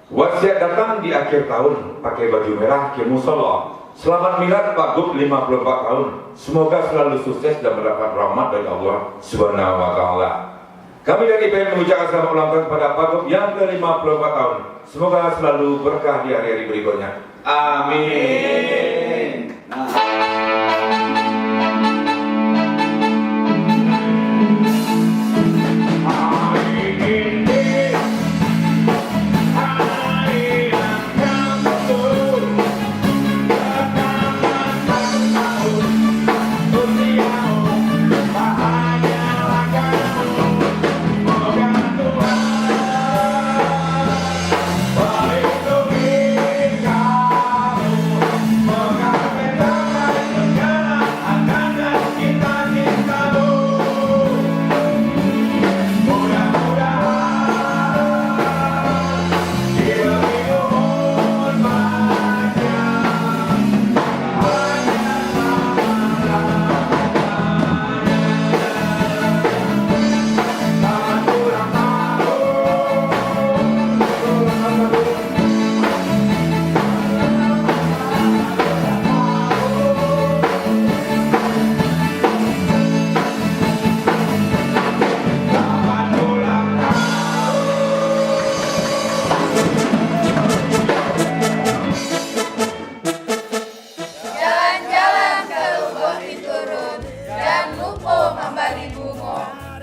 Wasiat datang di akhir tahun pakai baju merah ke musola. Selamat milad Pak Gub 54 tahun. Semoga selalu sukses dan mendapat rahmat dari Allah Subhanahu wa taala. Kami dari IPM mengucapkan selamat ulang tahun kepada Pak Gub yang ke-54 tahun. Semoga selalu berkah di hari-hari berikutnya. Amin.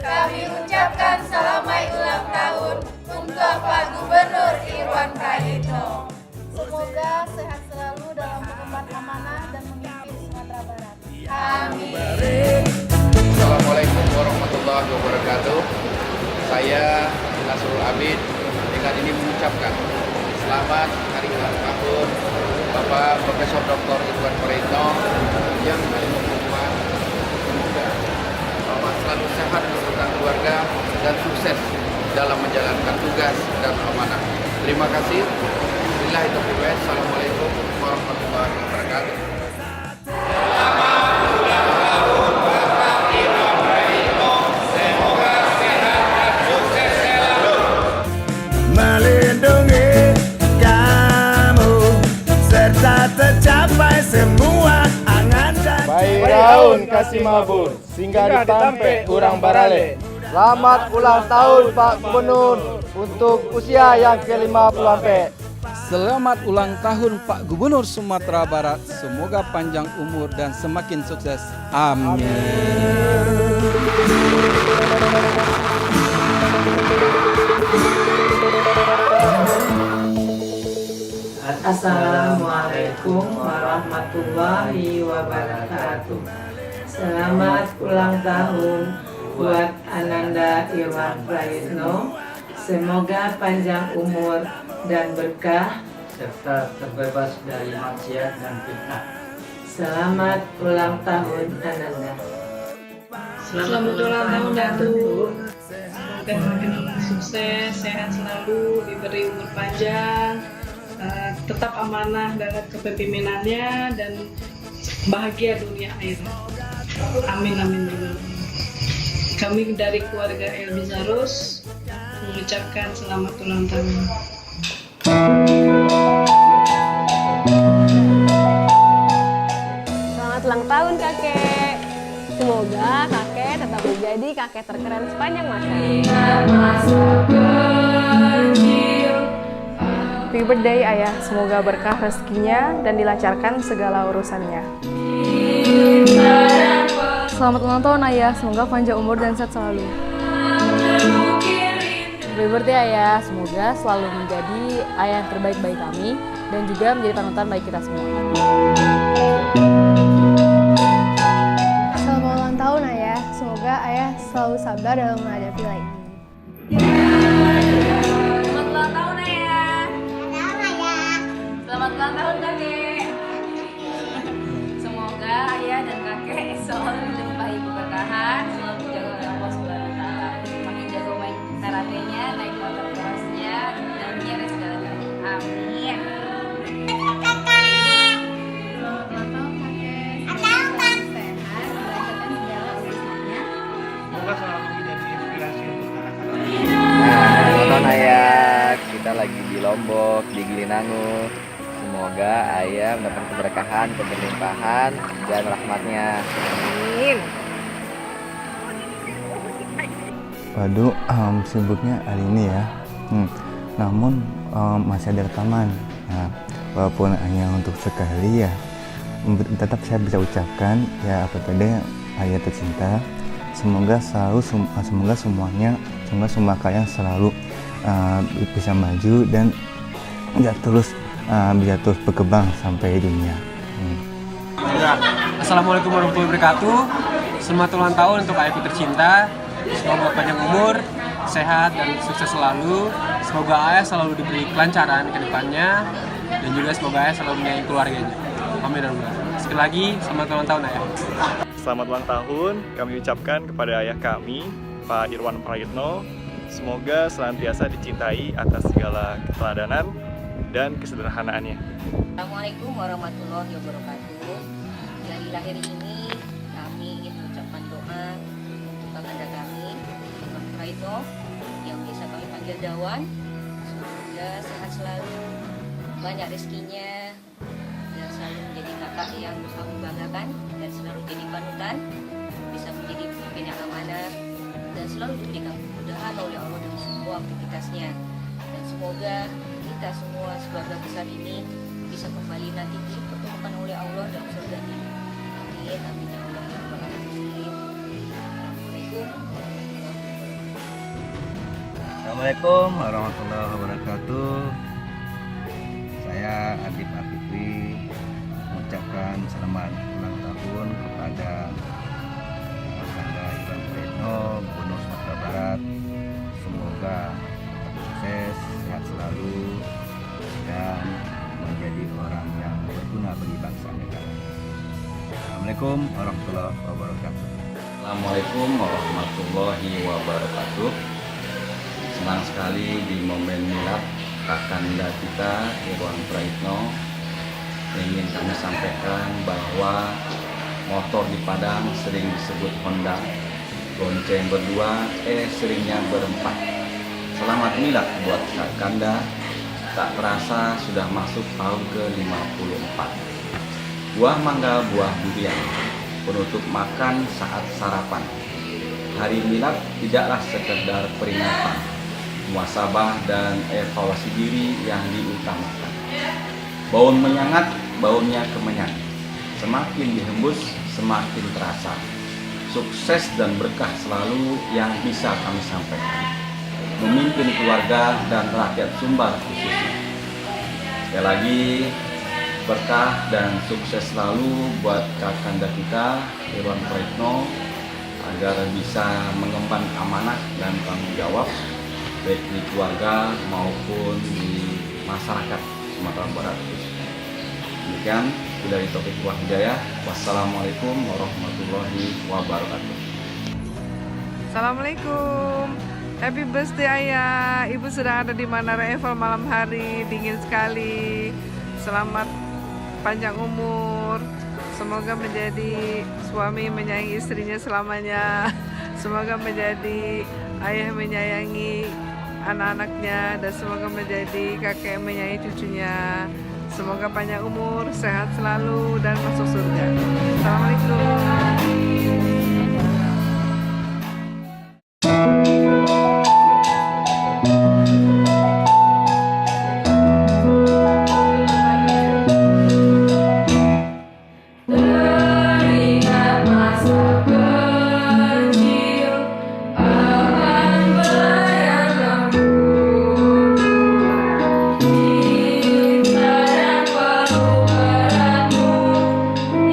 Kami ucapkan selamat ulang tahun untuk Pak Gubernur Irwan Prayitno. Semoga sehat selalu dalam mengemban amanah dan memimpin Sumatera Barat. Amin. Assalamualaikum warahmatullahi wabarakatuh. Saya Nasrul Abid dengan ini mengucapkan selamat hari ulang tahun Bapak Profesor Dr. Irwan Prayitno yang ke-54. Semoga Bapak selalu sehat beserta keluarga dan sukses dalam menjalankan tugas dan amanah. Terima kasih. Billahi taufiq. Assalamualaikum warahmatullahi wabarakatuh. Melindungi kamu serta tercapai semua angan dan Baik daun kasih mabur, singgah ditampe urang barale. Selamat ulang tahun Pak Gubernur untuk usia yang ke-54. Selamat ulang tahun Pak Gubernur Sumatera Barat. Semoga panjang umur dan semakin sukses. Amin. Assalamualaikum warahmatullahi wabarakatuh. Selamat ulang tahun buat Ananda Irwan Prayitno. Semoga panjang umur dan berkah serta terbebas dari maksiat dan fitnah. Selamat ulang tahun Ananda. Selamat ulang tahun Datuk. Semoga semakin sukses, sehat selalu, diberi umur panjang, tetap amanah dalam kepemimpinannya dan bahagia dunia akhirat. Amin amin. Kami dari keluarga El Bizarus mengucapkan selamat ulang tahun. Selamat ulang tahun kakek. Semoga kakek tetap menjadi kakek terkeren sepanjang masa. Happy birthday ayah, semoga berkah rezekinya dan dilancarkan segala urusannya. Selamat ulang tahun ayah, semoga panjang umur dan sehat selalu. Happy birthday ayah, semoga selalu menjadi ayah yang terbaik bagi kami dan juga menjadi panutan bagi kita semua. Selamat ulang tahun ayah, semoga ayah selalu sabar dalam menghadapi lagi. Selamat ulang tahun ayah. Selamat ulang tahun kakek. Semoga ayah dan kakek selalu dilimpahi keberkahan, selalu dijaga oleh Allah Subhanahu wa taala. Makin jago main karatenya, naik motor kerasnya, dan nyari segala-galanya. Amin. Selamat ulang tahun kakek, semoga sehat, melancarkan segala urusannya. Semoga selalu menjadi inspirasi untuk anak-anak. Nah, ayah, kita lagi di Lombok. Lombok, di Gilinangu. Semoga ayah mendapat keberkahan, keberlimpahan, dan rahmatnya. Amin. Waduh, sibuknya hari ini ya. Namun masih ada rekaman. Nah, walaupun hanya untuk sekali ya, tetap saya bisa ucapkan ya apa tadi ayah tercinta. Semoga semuanya, semoga semua kalian selalu bisa maju dan bisa terus berkembang sampai dunia. Assalamualaikum warahmatullahi wabarakatuh. Selamat ulang tahun untuk ayahku tercinta. Semoga panjang umur, sehat dan sukses selalu. Semoga ayah selalu diberi kelancaran ke depannya dan juga semoga ayah selalu menyayangi keluarganya. Amin. Sekali lagi selamat ulang tahun ayah. Selamat ulang tahun kami ucapkan kepada ayah kami, Pak Irwan Prayitno. Semoga senantiasa dicintai atas segala keteladanan dan kesederhanaannya. Assalamualaikum warahmatullahi wabarakatuh. Dari lahir ini kami ingin mengucapkan doa untuk kakanda kami, Irwan Prayitno, yang biasa kami panggil Dawan. Semoga sehat selalu, banyak rezekinya, dan selalu menjadi kakak yang kami banggakan dan selalu jadi panutan, bisa menjadi pemimpin yang amanah dan selalu diberikan kemudahan oleh Allah dalam semua aktivitasnya. Dan semoga kita semua keluarga besar ini bisa kembali nanti dipertemukan oleh Allah dalam surga-Nya. Amin, amin ya Allah ya Rabbal Alamin. Assalamualaikum warahmatullahi wabarakatuh. Saya Adib Afifi mengucapkan selamat ulang tahun kepada Kakanda Irwan Prayitno, Gubernur Sumatera Barat. Semoga sukses, sehat selalu, dan menjadi orang yang berguna bagi bangsa negara. Assalamualaikum warahmatullahi wabarakatuh. Assalamualaikum warahmatullahi wabarakatuh. Senang sekali di momen milad Kakanda kita Irwan Prayitno. Ingin kami sampaikan bahwa motor di Padang sering disebut Honda, gonceng berdua, seringnya berempat. Selamat milad buat Kakanda. Tak terasa sudah masuk tahun ke-54. Buah mangga, buah durian, penutup makan saat sarapan. Hari milad tidaklah sekedar peringatan, muhasabah dan evaluasi diri yang diutamakan. Baun menyangat, baunnya kemenyan. Semakin dihembus, semakin terasa. Sukses dan berkah selalu yang bisa kami sampaikan. Memimpin keluarga dan rakyat Sumbar khususnya. Sekali lagi, berkah dan sukses selalu buat Kakanda kita Irwan Prayitno agar bisa mengemban amanah dan tanggung jawab baik di keluarga maupun di masyarakat Sumatera Barat. Demikian, dari Taufik Wah Hidayah. Wassalamualaikum warahmatullahi wabarakatuh. Assalamualaikum. Happy birthday ayah. Ibu sedang ada di Menara Eiffel malam hari, dingin sekali. Selamat panjang umur. Semoga menjadi suami menyayangi istrinya selamanya. Semoga menjadi ayah menyayangi anak-anaknya, dan semoga menjadi kakek menyayangi cucunya. Semoga panjang umur, sehat selalu, dan masuk surga. Assalamualaikum.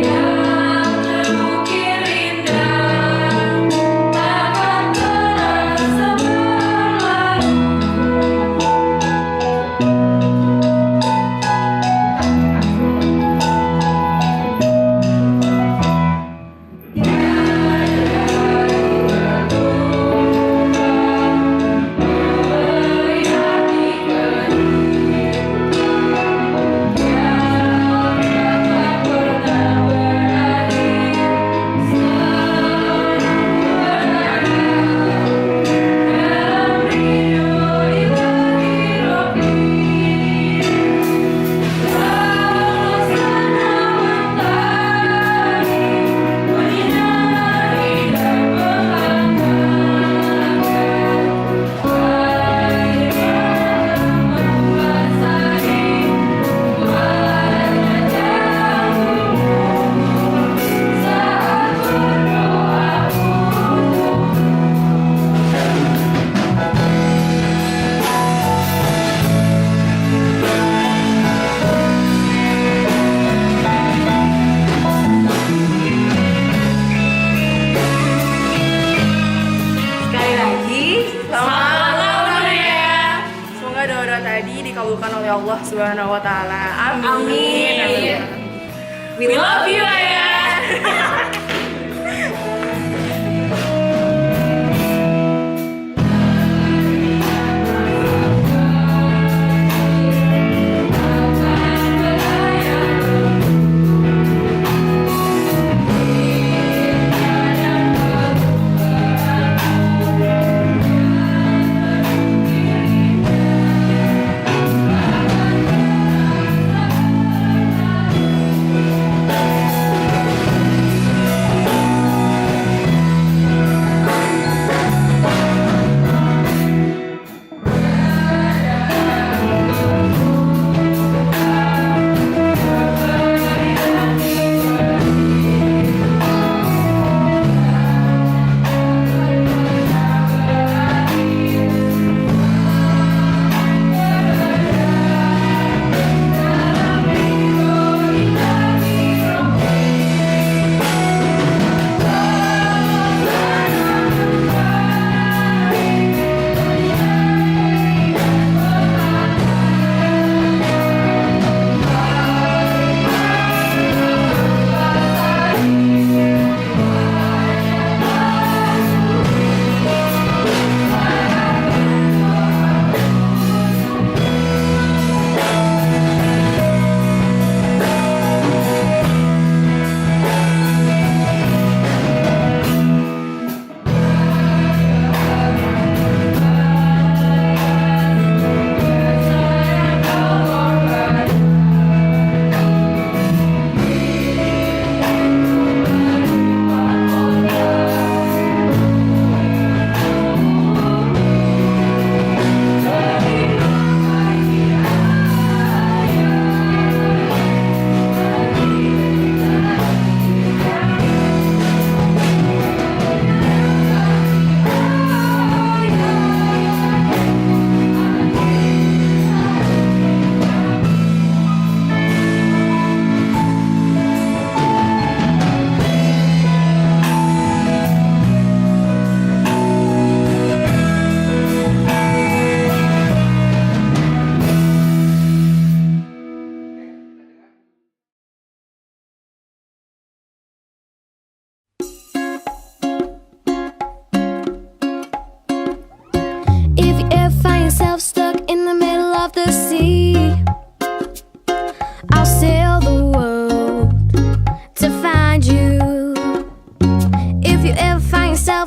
Yang melukis oleh Allah Subhanahu wa taala. Amin. We love you, Ayah.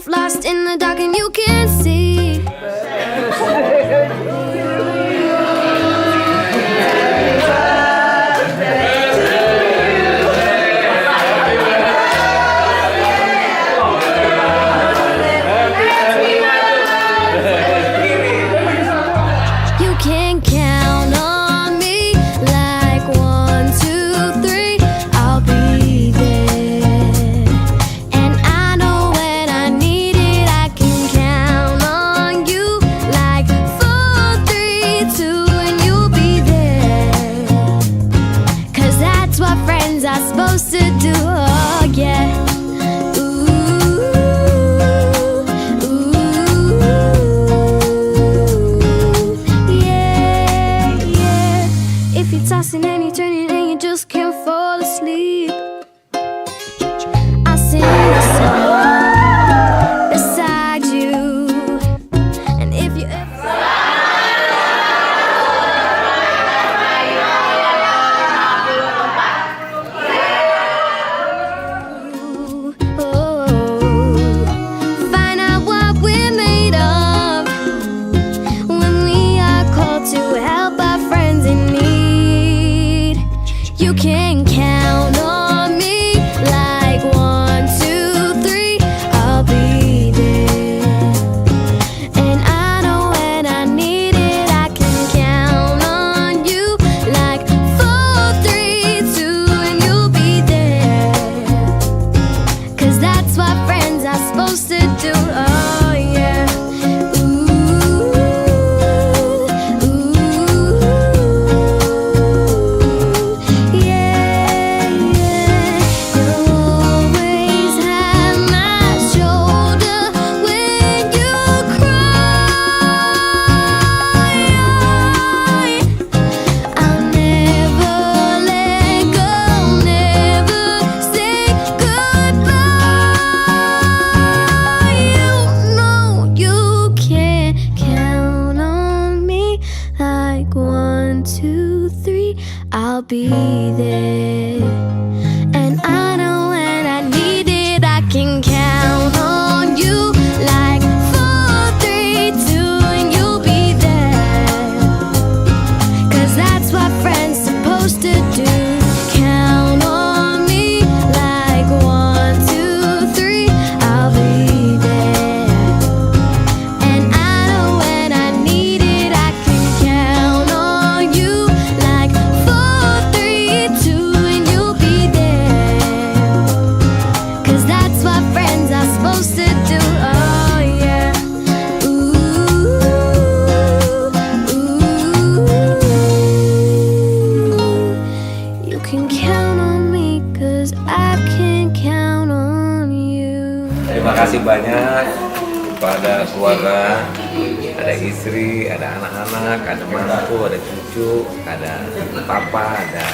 Lost in the dark and you can't see. You can count on me like 1, 2, 3. I'll be there. And I know when I need it, I can count on you like 4, 3, 2, and you'll be there. 'Cause that's what friends are supposed to do. Oh yeah. If you're tossing and you're turning and you just can't fall asleep, I'll sing a song beside you. And if you find out what we're made of when we are called to help our friends in need. You can I'll be there. And I know when I need it, I can count on you. Like 4, 3, 2, and you'll be there. 'Cause that's what friends supposed to do. Count on me like 1, 2, 3, I'll be there. And I know when I need it, I can count on you. Like 4, 3, 2, and you'll be there. 'Cause that's what friends are supposed to do. Oh yeah. Ooh, you can count on me 'cause I can count on you. Terima kasih banyak kepada keluarga, ada istri, ada anak-anak, ada mantu, ada cucu, ada papa, ada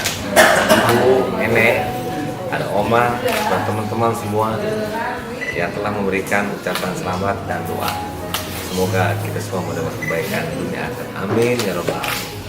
ibu, nenek, ada oma, dan teman-teman semua yang telah memberikan ucapan selamat dan doa. Semoga kita semua mendapat kebaikan dunia akhirat. Amin ya robbal alamin.